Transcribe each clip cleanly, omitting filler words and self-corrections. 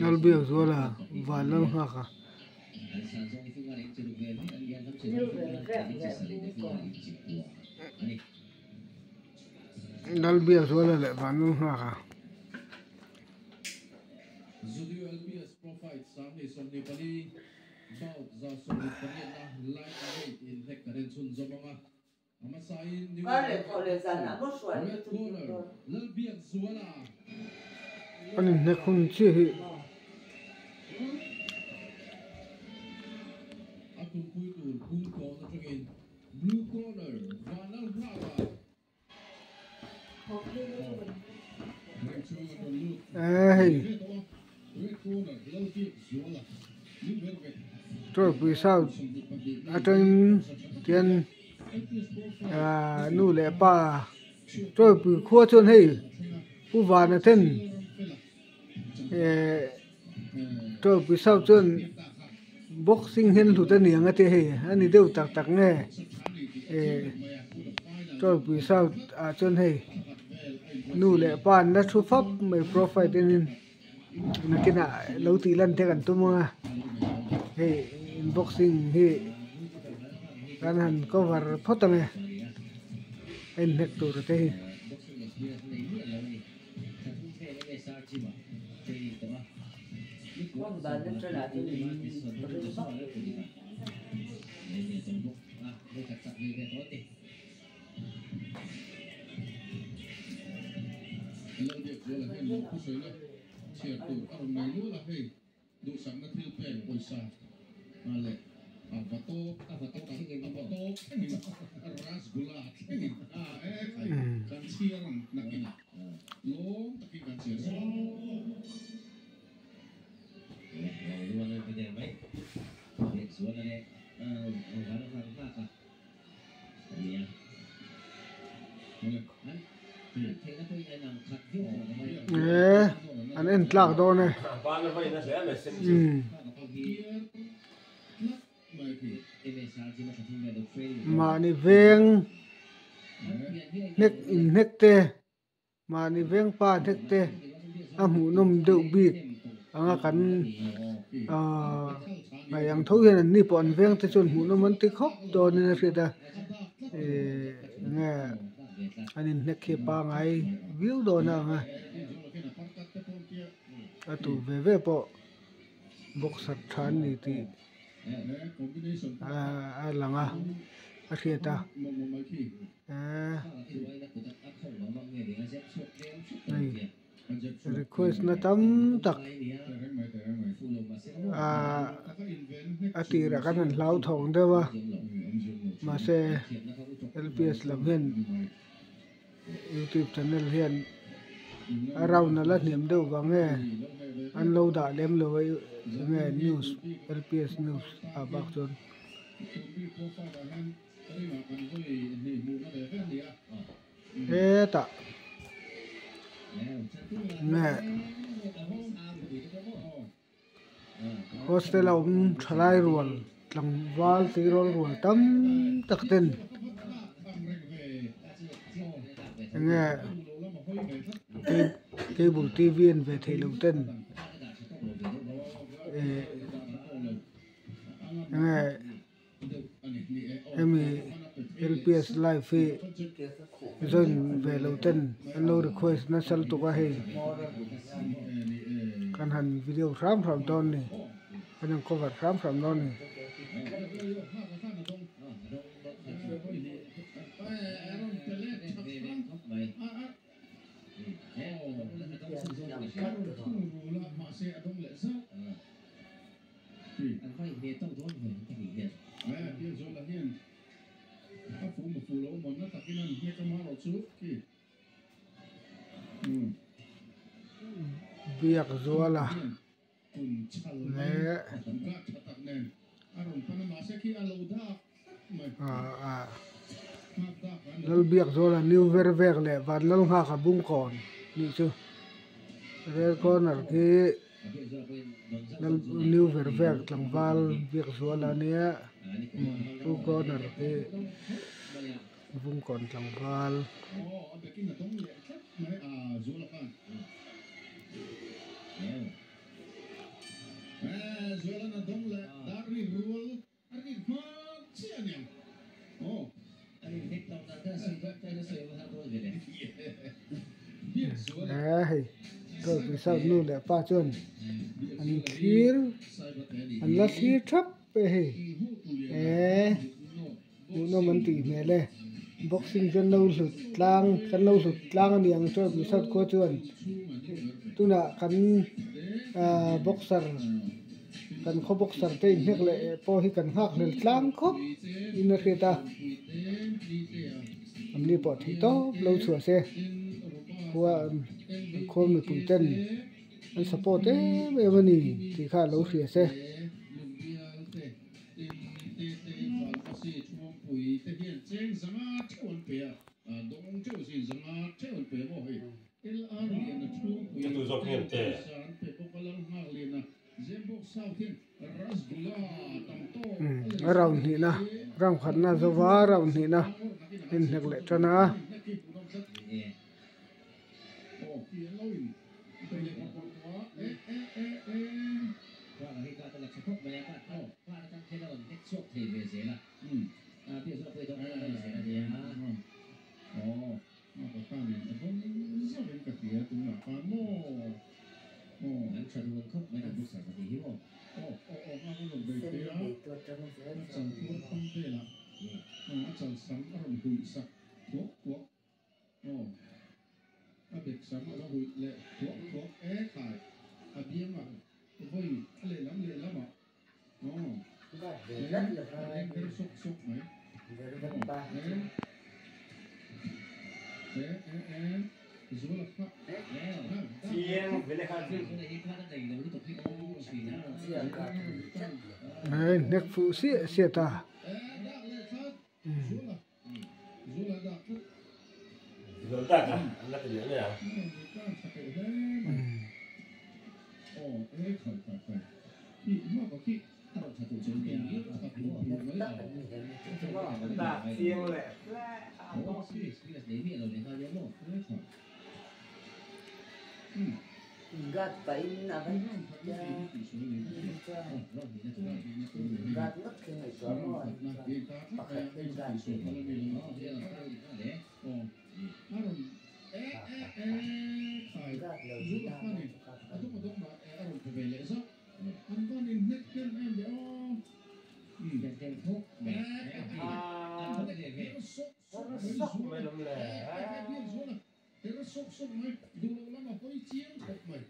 Albiak zola valam haka Albiak zola le valam haka Zudio LPS Profile sang ni som ni pani bau za som ni pani na lightweight in hek karen chun zomanga amasain ni vale pole sana mo shwa red corner LPS zuala ani ne khun chi hi atum pui tu pung ko na tringin blue corner vanal brava red corner LPS zuala rồi vì sao ở trên tiền nu lệ pa rồi vì khua chân hay u vả là tên rồi vì sao chân boxing hen thủ tên niềng cái thế anh đi đều tắc tắc nghe rồi vì sao ở chân hay nu lệ pa nó thu pháp mấy profile tên nó cái nào lâu tỷ lần thếกันtụi mà hey unboxing he kanan cover photo me en hector teดูสังกัดที่เป็นบริษัทอะไรavato ini rasgulat ini kan siang nak ini long tapi kan siang dua lagi kita baik suara ni orang apa ini ya anh em lạc đâu này mà ni veng nek in nek te mà ni veng pa nek te amu nom deu bik anga kan ngày yang thâu hiền ni pon veng te chun hu nom an ti khóc do nên là ta nghe anh nek ke pa ngai view do na nga atu ve po box sat than ni ti langa a khiata request na tam tak ati ra kan lau thong dewa ma se LPS lam hian YouTube channel hian around na la niam deu wa nge an lo da lem lo nge news LPS news a bak chon ta nge hostel thalai rual tlangwal ti rol rual tam tak ten nghe cable TV về thầy lâu tên nghe em LPS live phê dân về lâu tên lâu request nó sẵn tụ qua hay căn hẳn video khám phạm đón này anh cover khám phạm đón này biak zola le lal biak zola new ver le van lal nga ka bung kon ni chu red corner ki lal new ver tlangwal biak zola nia blue corner ki bung kon tlangwal hei tôi bị sao nu lệ pa chuan anh thir anh là thir thấp hei nu nó mình tỉ mẹ lệ boxing kan lâu lụt lang anh yang tôi bị sao có chuan tu na kan boxer kan kho boxer te nek le po hi kan hak le tlang khop in re ta amni po thi to lo chua se kwa khom mi pui ten an support e me mani ti kha lo hria se tu zok ngen te round ni na round khat na zawa round ni na in nek le chana nek fu sia ta rồi ta cả anh là cái gì vậy ta xiên lẹ Gat pa in na ba gat nak ke ngai to mo pakai gat khai gat lo du na la ni atu ma dok ma aron pe bele so an ban in net ken em de o den thok sốc mày lắm lẹ Era sok mai du la ma poi chiang thok mai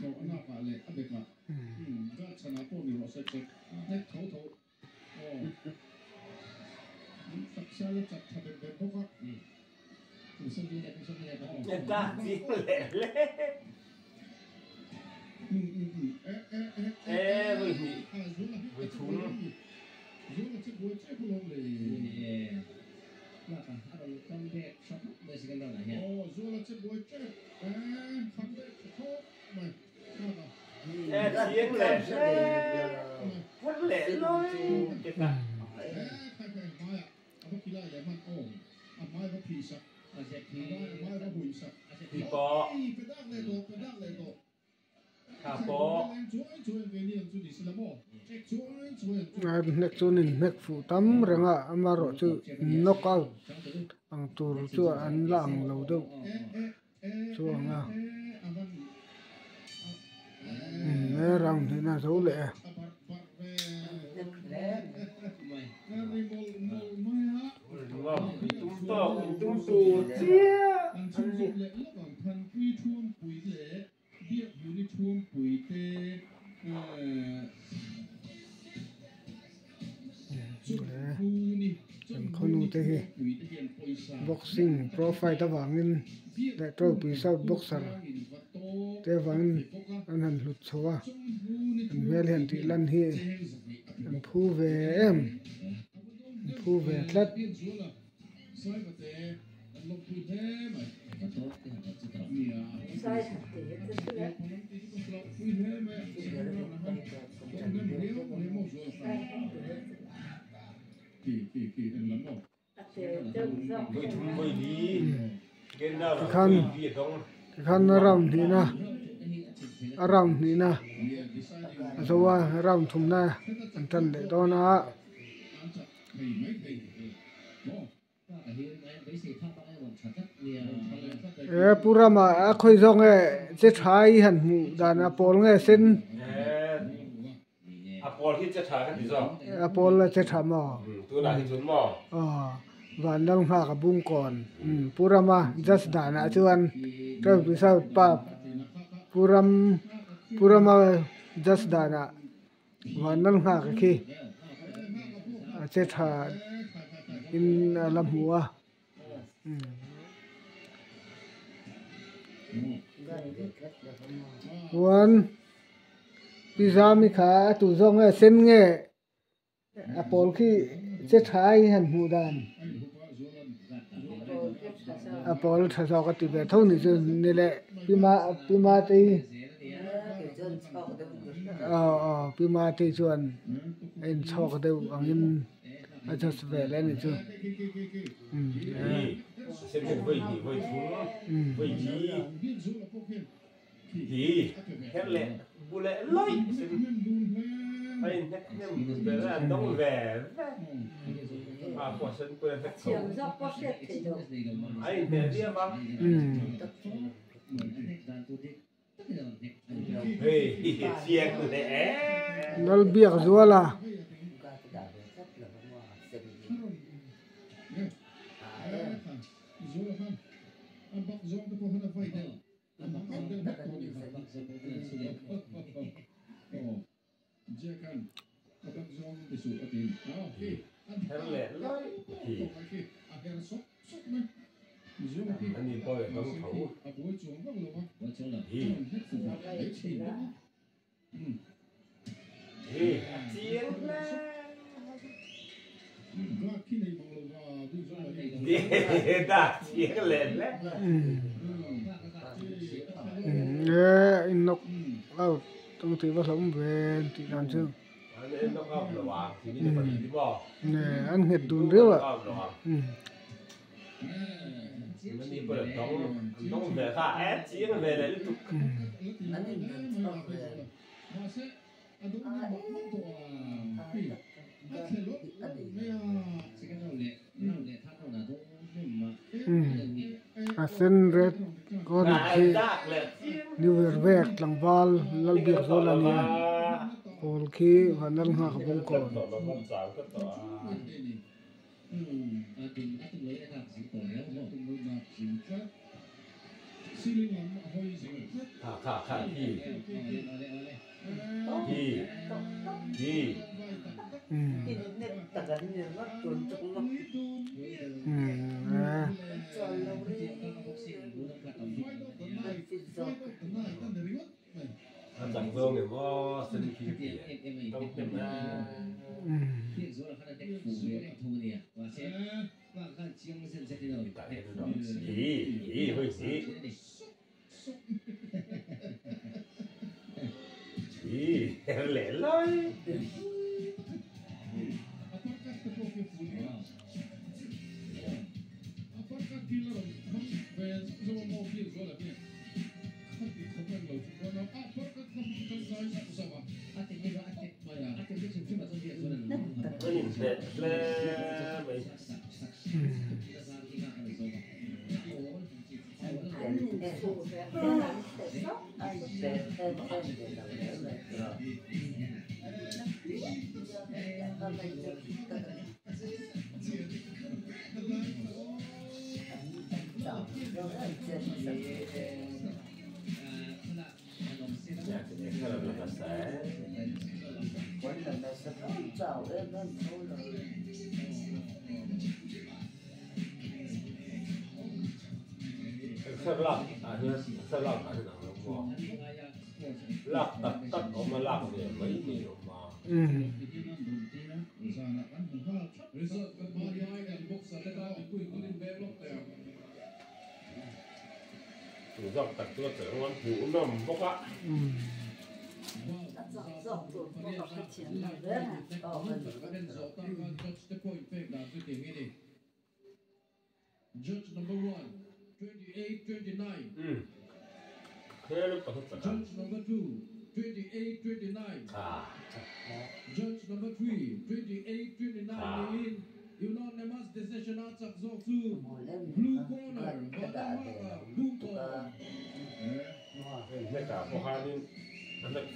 no ana pa le abeka ga chana ko ni ro se che net thau thau tak sala tak thade be boka người ta xiên lẹ lẹ với nhị với thúng xiên lẹ rất lẹ lôi cái ta thì có thà có nek chunin mek fu tam ranga amaro chu knockout ang tur chu an lang lo do chu anga round ni na zo le tung to tung tù chia khonu te hi boxing profile ta wangin le trophy south boxer te wangin an han lut chowa an mel hen ti lan hi an phu ve em phu ve tlat sai te với thùng với đi cái nào là Khăn. cái gì không khan round ni na round ni na zo wa round thum na an tan le do na pura mà khơi rong ấy chết thái hẳn mù đàn Apple nghe xin Apple ที่จะถ่ายกันดีจ้ะ Apple là chết thảm à ตัวไหนที่จุนหมอ và nâng hạ cả bung còn pura mà just đàn à chuan cái vì sao pa pura mà just đàn à và nâng hạ cái khi chết thà in làm hùa One pizza mi khá tủ rong ấy xin nghe Apple khi chết thái hẳn hù đàn Apple thật sao có tỷ về thông thì chứ nên lệ pima thì pima thì chuẩn anh cho cái đâu bằng in cho về lên thì chứ เส้นเป็นไว้ดีไว้ถุงไว้ดีแค่เละบุเละลอยเส้นไอ้เนี่ยเป็นอะไรต้องแหวกว่าเส้นเป็นแบบไอ้เนี่ยเรียกว่าเฮ้ยเสียงเลยเอ๊ะ nó biết rồi làอันนี้ก็ต้องเขาเฮ้ยเสียงได้เสียงเล่นแล้ว in nó trong thì bắt sống về thì làm chứ nè ăn hết đun rượu ạ มันนี่เปิดต้องเดือดค่ะแอดเสียงเลยเลยทุกsen red con khi new vek lang bal lal biak zo la ni pol khi vanal nga ka bung konค่ะพี่จังเฟิงเนี่ยว่าเส้นที่ต้องเป็นนะเฮ้ยสิเหลนเลยสลับสลับอะไรนะหมอลักตัดออกมาลักเนี่ยไม่มีออกมาถูกตัดตัวเสริมวันผูน้ำพวกอะJudge number 1, 28-29. Judge number 2, 28-29. อ่า Judge number 3, 28-29 in unanimous decision at Sakzoksu. Blue corner, Badamaka, Bumpo. ไม่กล้าพวกเขานี่อันนั้น